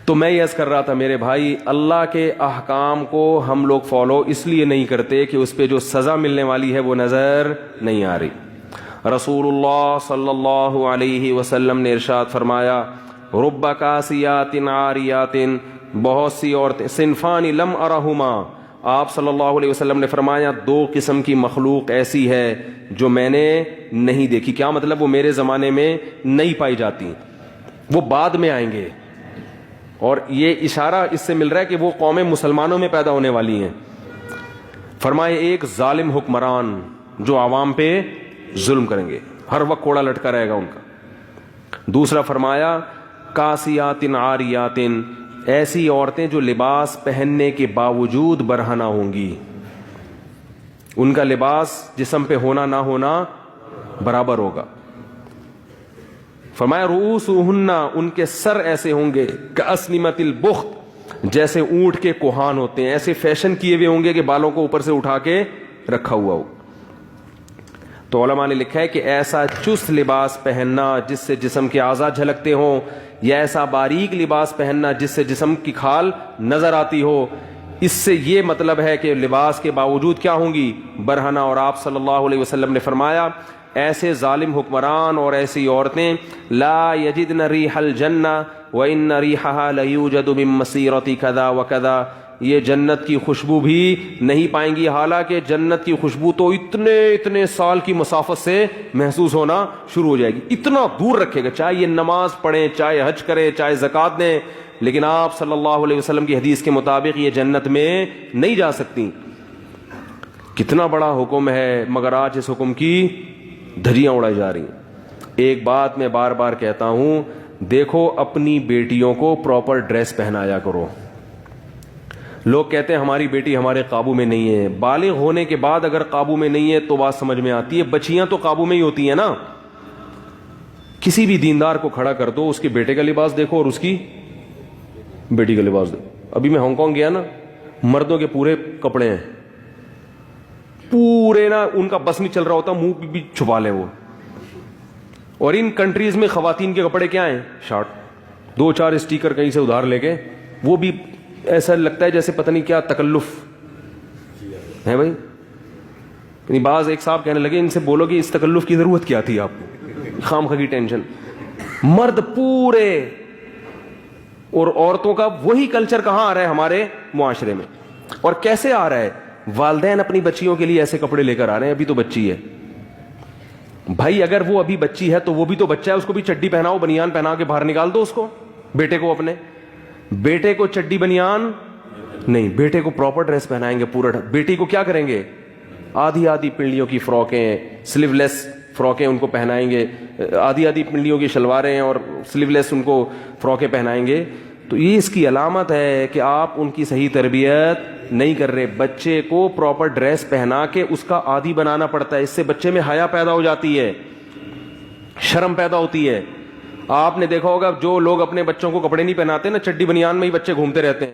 تو میں یہ عرض کر رہا تھا میرے بھائی، اللہ کے احکام کو ہم لوگ فالو اس لیے نہیں کرتے کہ اس پہ جو سزا ملنے والی ہے وہ نظر نہیں آ رہی۔ رسول اللہ صلی اللہ علیہ وسلم نے ارشاد فرمایا، رب کاسیات عاریات، بہت سی عورتیں، صنفان لم ارہما، آپ صلی اللہ علیہ وسلم نے فرمایا دو قسم کی مخلوق ایسی ہے جو میں نے نہیں دیکھی۔ کیا مطلب؟ وہ میرے زمانے میں نہیں پائی جاتی، وہ بعد میں آئیں گے، اور یہ اشارہ اس سے مل رہا ہے کہ وہ قومیں مسلمانوں میں پیدا ہونے والی ہیں۔ فرمائے ایک ظالم حکمران جو عوام پہ ظلم کریں گے، ہر وقت کوڑا لٹکا رہے گا ان کا۔ دوسرا فرمایا کاسیات عاریات، ایسی عورتیں جو لباس پہننے کے باوجود برہنہ ہوں گی، ان کا لباس جسم پہ ہونا نہ ہونا برابر ہوگا۔ فرمایا رؤوسہن، ان کے سر ایسے ہوں گے کاسنمۃ البخت، جیسے اونٹ کے کوہان ہوتے ہیں، ایسے فیشن کیے ہوئے ہوں گے کہ بالوں کو اوپر سے اٹھا کے رکھا ہوا ہو۔ تو علماء نے لکھا ہے کہ ایسا چست لباس پہننا جس سے جسم کے اعضاء جھلکتے ہوں، یا ایسا باریک لباس پہننا جس سے جسم کی کھال نظر آتی ہو، اس سے یہ مطلب ہے کہ لباس کے باوجود کیا ہوں گی؟ برہنہ۔ اور آپ صلی اللہ علیہ وسلم نے فرمایا ایسے ظالم حکمران اور ایسی عورتیں لا یجدن ریح الجنہ وان ریحها لیوجد من مسیرۃ کذا وکذا، یہ جنت کی خوشبو بھی نہیں پائیں گی، حالانکہ جنت کی خوشبو تو اتنے سال کی مسافت سے محسوس ہونا شروع ہو جائے گی، اتنا دور رکھے گا، چاہے یہ نماز پڑھیں، چاہے حج کریں، چاہے زکوٰۃ دیں، لیکن آپ صلی اللہ علیہ وسلم کی حدیث کے مطابق یہ جنت میں نہیں جا سکتی۔ کتنا بڑا حکم ہے، مگر آج اس حکم کی دھجیاں اڑائی جا رہی ہیں۔ ایک بات میں بار بار کہتا ہوں، دیکھو اپنی بیٹیوں کو پراپر ڈریس پہنایا کرو۔ لوگ کہتے ہیں ہماری بیٹی ہمارے قابو میں نہیں ہے، بالغ ہونے کے بعد اگر قابو میں نہیں ہے تو بات سمجھ میں آتی ہے، بچیاں تو قابو میں ہی ہوتی ہیں نا۔ کسی بھی دیندار کو کھڑا کر دو، اس کے بیٹے کا لباس دیکھو اور اس کی بیٹی کا لباس دیکھو۔ ابھی میں ہانگ کانگ گیا نا، مردوں کے پورے کپڑے ہیں، پورے نا، ان کا بس نہیں چل رہا ہوتا، منہ بھی چھپا لیں وہ۔ اور ان کنٹریز میں خواتین کے کپڑے کیا ہیں؟ شارٹ، 2-4 اسٹیکر کہیں سے ادھار لے کے، وہ بھی ایسا لگتا ہے جیسے پتہ نہیں کیا تکلف ہے بھائی۔ یعنی بعض ایک صاحب کہنے لگے ان سے بولو کہ اس تکلف کی ضرورت کیا تھی آپ کو، خام خواہ کی ٹینشن۔ مرد پورے، اور عورتوں کا وہی کلچر کہاں آ رہا ہے ہمارے معاشرے میں، اور کیسے آ رہا ہے؟ والدین اپنی بچیوں کے لیے ایسے کپڑے لے کر آ رہے ہیں، ابھی تو بچی ہے بھائی، اگر وہ ابھی بچی ہے تو وہ بھی تو بچہ ہے، اس کو بھی چڈی پہناؤ، بنیان پہنا کے باہر نکال دو اس کو، بیٹے کو، اپنے بیٹے کو چڈی بنیان نہیں، بیٹے کو پراپر ڈریس پہنائیں گے پورا۔ بیٹی کو کیا کریں گے؟ آدھی پنڈلیوں کی فراکیں، سلیو لیس فراکیں ان کو پہنائیں گے، آدھی پنڈلیوں کی شلواریں اور سلیو لیس ان کو فراکیں پہنائیں گے۔ تو یہ اس کی علامت ہے کہ آپ ان کی صحیح تربیت نہیں کر رہے۔ بچے کو پراپر ڈریس پہنا کے اس کا عادی بنانا پڑتا ہے، اس سے بچے میں حیا پیدا ہو جاتی ہے، شرم پیدا ہوتی ہے۔ آپ نے دیکھا ہوگا جو لوگ اپنے بچوں کو کپڑے نہیں پہناتے نا، چڈی بنیان میں ہی بچے گھومتے رہتے ہیں۔